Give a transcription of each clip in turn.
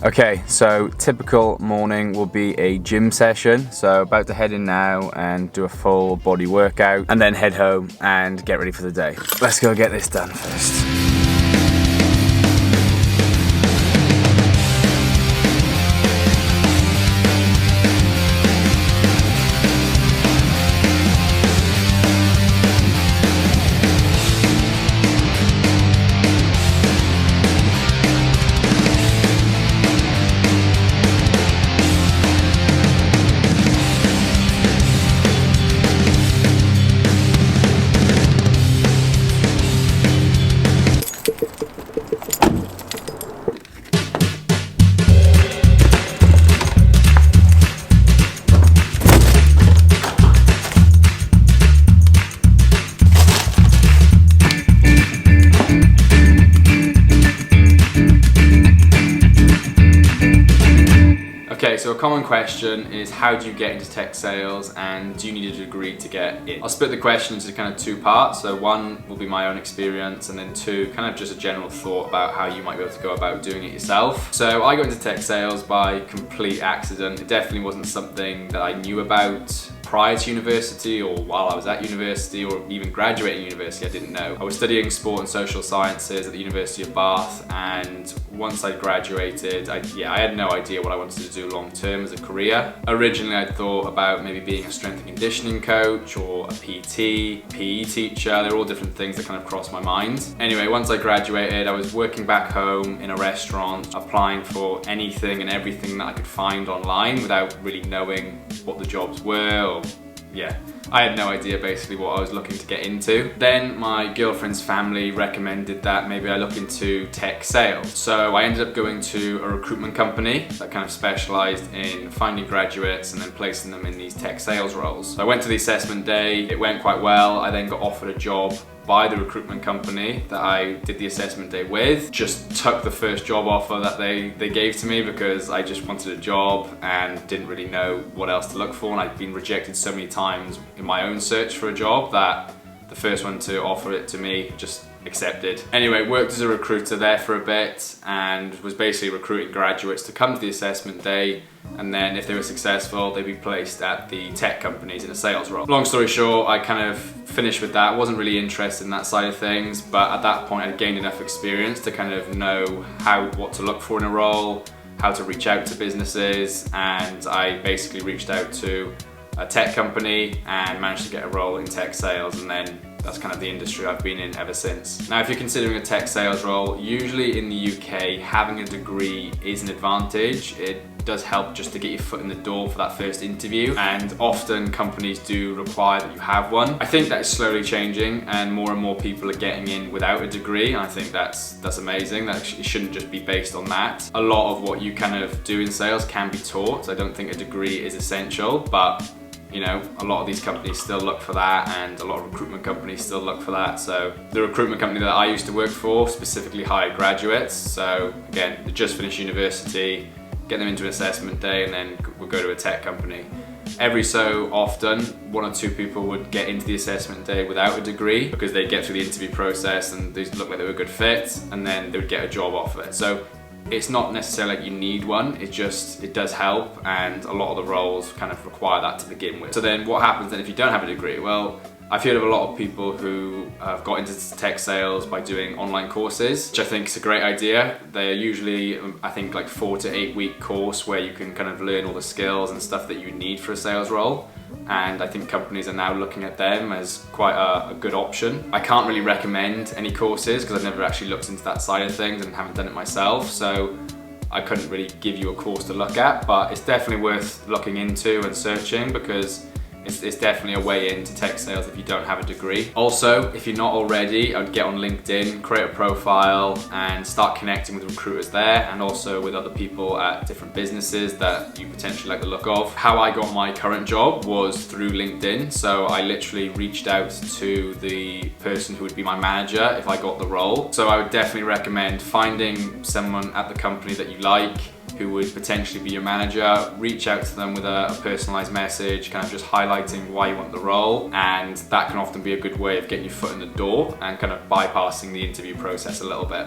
Okay, so typical morning will be a gym session. So about to head in now and do a full body workout and then head home and get ready for the day. Let's go get this done first. Okay, so a common question is how do you get into tech sales and do you need a degree to get in? I'll split the question into kind of two parts. So one will be my own experience and then two, kind of just a general thought about how you might be able to go about doing it yourself. So I got into tech sales by complete accident. It definitely wasn't something that I knew about prior to university or while I was at university or even graduating university. I didn't know. I was studying sport and social sciences at the University of Bath, and once I graduated, I had no idea what I wanted to do long term as a career. Originally I thought about maybe being a strength and conditioning coach or a PT, PE teacher. They're all different things that kind of crossed my mind. Anyway, once I graduated, I was working back home in a restaurant, applying for anything and everything that I could find online without really knowing what the jobs were, or I had no idea basically what I was looking to get into. Then my girlfriend's family recommended that maybe I look into tech sales. So I ended up going to a recruitment company that kind of specialized in finding graduates and then placing them in these tech sales roles. So I went to the assessment day, it went quite well. I then got offered a job by the recruitment company that I did the assessment day with. Just took the first job offer that they gave to me because I just wanted a job and didn't really know what else to look for, and I'd been rejected so many times in my own search for a job that the first one to offer it to me just accepted. Anyway, worked as a recruiter there for a bit and was basically recruiting graduates to come to the assessment day, and then if they were successful they'd be placed at the tech companies in a sales role. Long story short, I kind of finished with that. Wasn't really interested in that side of things, but at that point I'd gained enough experience to kind of know what to look for in a role, how to reach out to businesses, and I basically reached out to a tech company and managed to get a role in tech sales, and then that's kind of the industry I've been in ever since. Now, if you're considering a tech sales role, usually in the UK, having a degree is an advantage. It does help just to get your foot in the door for that first interview, and often companies do require that you have one. I think that is slowly changing and more people are getting in without a degree, and I think that's amazing. That it shouldn't just be based on that. A lot of what you kind of do in sales can be taught. I don't think a degree is essential, but you know, a lot of these companies still look for that, and a lot of recruitment companies still look for that. So the recruitment company that I used to work for specifically hired graduates. So again, they just finished university, get them into an assessment day, and then we'll go to a tech company. Every so often, one or two people would get into the assessment day without a degree because they'd get through the interview process and they looked like they were a good fit, and then they would get a job offer. So it's not necessarily like you need one, it does help, and a lot of the roles kind of require that to begin with. So then what happens then if you don't have a degree? Well, I've heard of a lot of people who have got into tech sales by doing online courses, which I think is a great idea. They're usually, I think, like 4 to 8 week course where you can kind of learn all the skills and stuff that you need for a sales role. And I think companies are now looking at them as quite a good option. I can't really recommend any courses because I've never actually looked into that side of things and haven't done it myself. So I couldn't really give you a course to look at, but it's definitely worth looking into and searching because it's definitely a way into tech sales if you don't have a degree. Also, if you're not already, I'd get on LinkedIn, create a profile, and start connecting with recruiters there, and also with other people at different businesses that you potentially like the look of. How I got my current job was through LinkedIn. So I literally reached out to the person who would be my manager if I got the role. So I would definitely recommend finding someone at the company that you like, who would potentially be your manager. Reach out to them with a personalized message, kind of just highlighting why you want the role, and that can often be a good way of getting your foot in the door and kind of bypassing the interview process a little bit.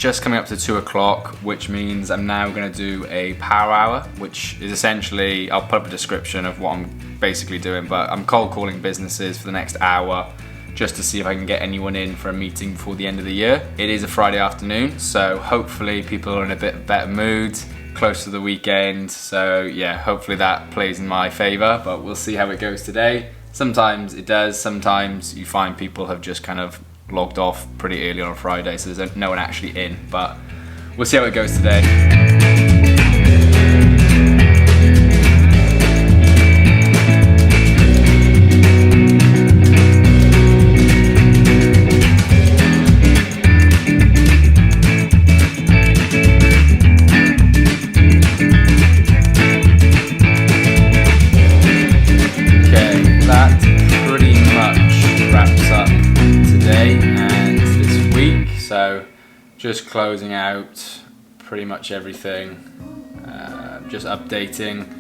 just coming up to 2 o'clock, which means I'm now gonna do a power hour, which is essentially, I'll put up a description of what I'm basically doing, but I'm cold calling businesses for the next hour just to see if I can get anyone in for a meeting before the end of the year. It is a Friday afternoon, so hopefully people are in a bit better mood, close to the weekend. So yeah, hopefully that plays in my favor, but we'll see how it goes today. Sometimes it does, sometimes you find people have just kind of logged off pretty early on a Friday, so there's no one actually in, but we'll see how it goes today. So just closing out pretty much everything, just updating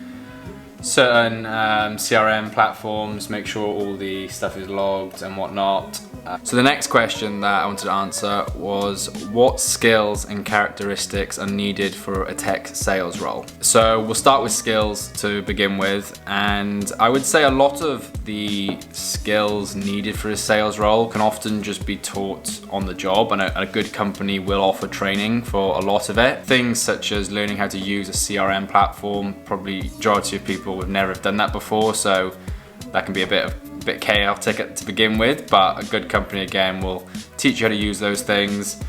certain CRM platforms, make sure all the stuff is logged and whatnot. So the next question that I wanted to answer was, what skills and characteristics are needed for a tech sales role? So we'll start with skills to begin with, and I would say a lot of the skills needed for a sales role can often just be taught on the job, and a good company will offer training for a lot of it. Things such as learning how to use a CRM platform, probably majority of people would never have done that before, so that can be a bit chaotic to begin with, but a good company again will teach you how to use those things.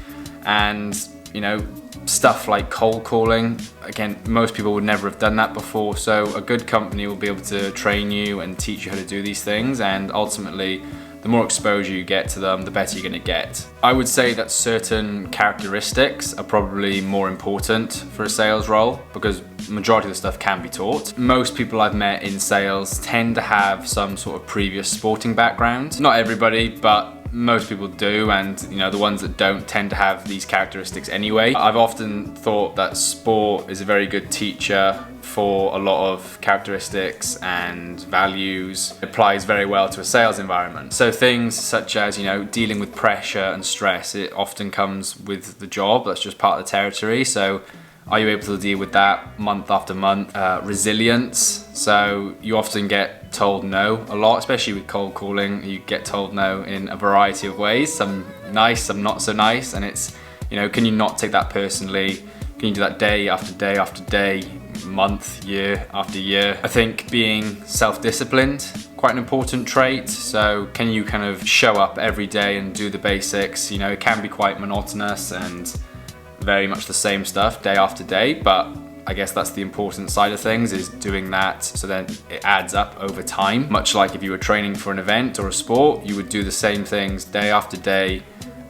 And you know, stuff like cold calling, again, most people would never have done that before, so a good company will be able to train you and teach you how to do these things, and ultimately the more exposure you get to them, the better you're going to get. I would say that certain characteristics are probably more important for a sales role, because the majority of the stuff can be taught. Most people I've met in sales tend to have some sort of previous sporting background. Not everybody, but most people do, and you know, the ones that don't tend to have these characteristics anyway. I've often thought that sport is a very good teacher for a lot of characteristics and values. It applies very well to a sales environment. So things such as, you know, dealing with pressure and stress, it often comes with the job. That's just part of the territory. So are you able to deal with that month after month? Resilience. So you often get told no a lot, especially with cold calling. You get told no in a variety of ways, some nice, some not so nice, and it's, you know, can you not take that personally? Can you do that day after day after day, month, year after year? I think being self-disciplined, quite an important trait. So can you kind of show up every day and do the basics? You know, it can be quite monotonous and very much the same stuff day after day, but I guess that's the important side of things, is doing that so then it adds up over time. Much like if you were training for an event or a sport, you would do the same things day after day,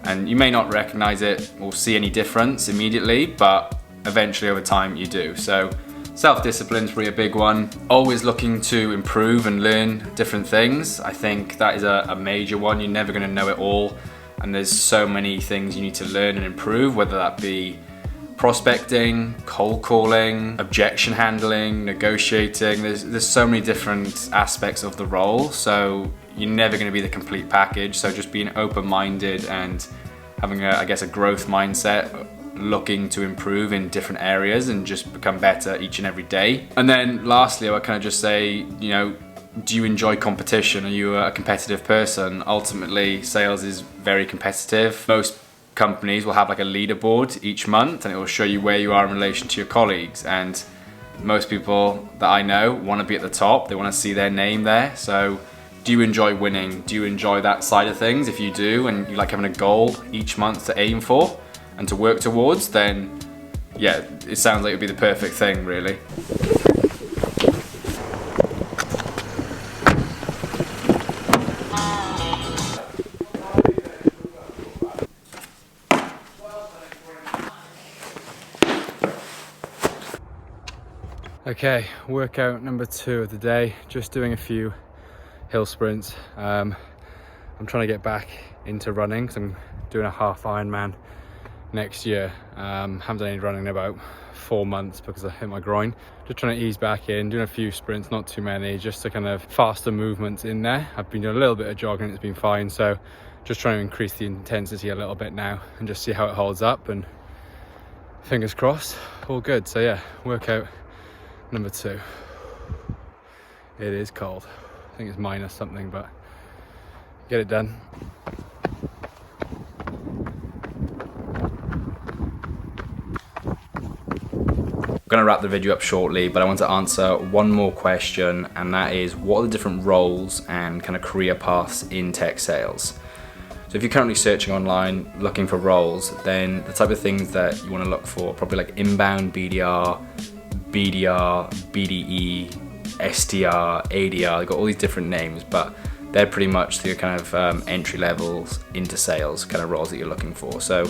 and you may not recognize it or see any difference immediately, but eventually over time you do. So self-discipline is really a big one. Always looking to improve and learn different things. I think that is a major one. You're never going to know it all, and there's so many things you need to learn and improve, whether that be prospecting, cold calling, objection handling, negotiating. There's so many different aspects of the role, so you're never going to be the complete package. So just being open-minded and having I guess a growth mindset, looking to improve in different areas and just become better each and every day. And then lastly, I would kind of just say, you know, do you enjoy competition? Are you a competitive person? Ultimately, sales is very competitive. Most companies will have like a leaderboard each month, and it will show you where you are in relation to your colleagues. And most people that I know want to be at the top. They want to see their name there. So do you enjoy winning? Do you enjoy that side of things? If you do, and you like having a goal each month to aim for and to work towards, then yeah, it sounds like it would be the perfect thing, really. Okay, workout number 2 of the day, just doing a few hill sprints. I'm trying to get back into running because I'm doing a half Ironman next year. Haven't done any running in about 4 months because I hit my groin. Just trying to ease back in, doing a few sprints, not too many, just to kind of faster movements in there. I've been doing a little bit of jogging, it's been fine, so just trying to increase the intensity a little bit now and just see how it holds up. And fingers crossed, all good. So yeah, workout number 2. It is cold. I think it's minus something, but get it done. I'm going to wrap the video up shortly, but I want to answer one more question, and that is, what are the different roles and kind of career paths in tech sales? So if you're currently searching online, looking for roles, then the type of things that you want to look for, probably like inbound BDR, BDR, BDE, SDR, ADR, they've got all these different names, but they're pretty much the kind of entry levels into sales kind of roles that you're looking for. So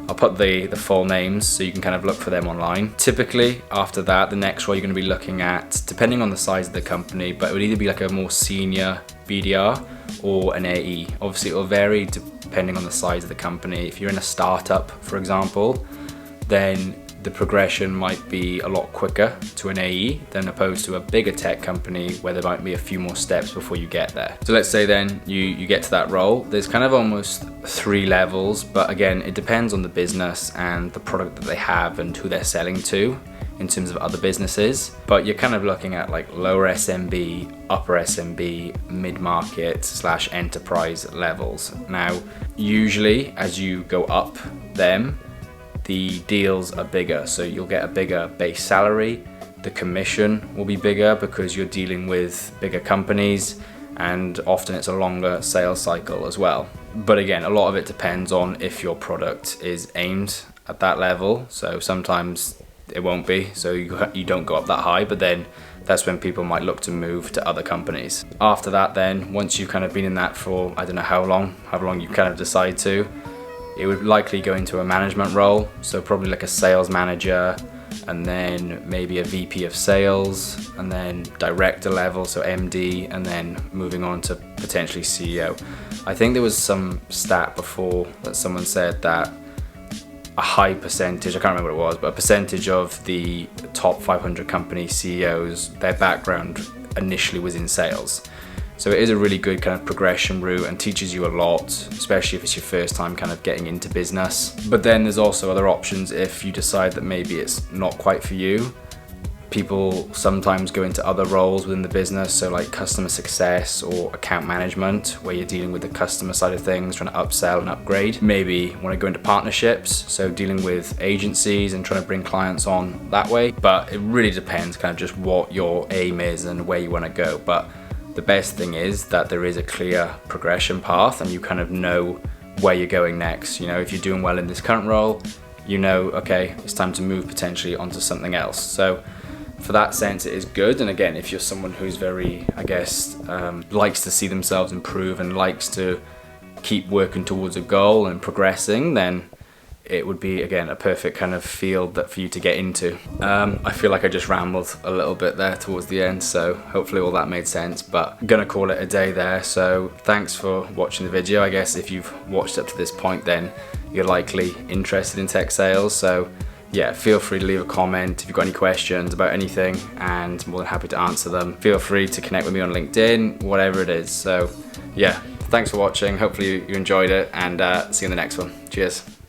I'll put the full names so you can kind of look for them online. Typically, after that, the next role you're going to be looking at, depending on the size of the company, but it would either be like a more senior BDR or an AE. Obviously, it will vary depending on the size of the company. If you're in a startup, for example, then the progression might be a lot quicker to an AE than opposed to a bigger tech company where there might be a few more steps before you get there. So let's say then you get to that role. There's kind of almost 3 levels, but again, it depends on the business and the product that they have and who they're selling to in terms of other businesses. But you're kind of looking at like lower SMB, upper SMB, mid-market / enterprise levels. Now, usually as you go up them, the deals are bigger, so you'll get a bigger base salary. The commission will be bigger because you're dealing with bigger companies, and often it's a longer sales cycle as well. But again, a lot of it depends on if your product is aimed at that level. So sometimes it won't be, so you don't go up that high, but then that's when people might look to move to other companies. After that then, once you've kind of been in that for, I don't know how long you kind of decide to, it would likely go into a management role, so probably like a sales manager, and then maybe a VP of sales, and then director level, so MD, and then moving on to potentially CEO. I think there was some stat before that someone said that a high percentage, I can't remember what it was, but a percentage of the top 500 company CEOs, their background initially was in sales. So it is a really good kind of progression route and teaches you a lot, especially if it's your first time kind of getting into business. But then there's also other options if you decide that maybe it's not quite for you. People sometimes go into other roles within the business, so like customer success or account management, where you're dealing with the customer side of things, trying to upsell and upgrade. Maybe want to go into partnerships, so dealing with agencies and trying to bring clients on that way. But it really depends kind of just what your aim is and where you want to go. But the best thing is that there is a clear progression path and you kind of know where you're going next. You know, if you're doing well in this current role, you know, okay, it's time to move potentially onto something else. So for that sense, it is good. And again, if you're someone who's very, I guess, likes to see themselves improve and likes to keep working towards a goal and progressing, then it would be, again, a perfect kind of field that for you to get into. I feel like I just rambled a little bit there towards the end, so hopefully all that made sense, but I'm gonna call it a day there. So thanks for watching the video. I guess if you've watched up to this point, then you're likely interested in tech sales. So yeah, feel free to leave a comment if you've got any questions about anything, and more than happy to answer them. Feel free to connect with me on LinkedIn, whatever it is. So yeah, thanks for watching. Hopefully you enjoyed it, and see you in the next one. Cheers.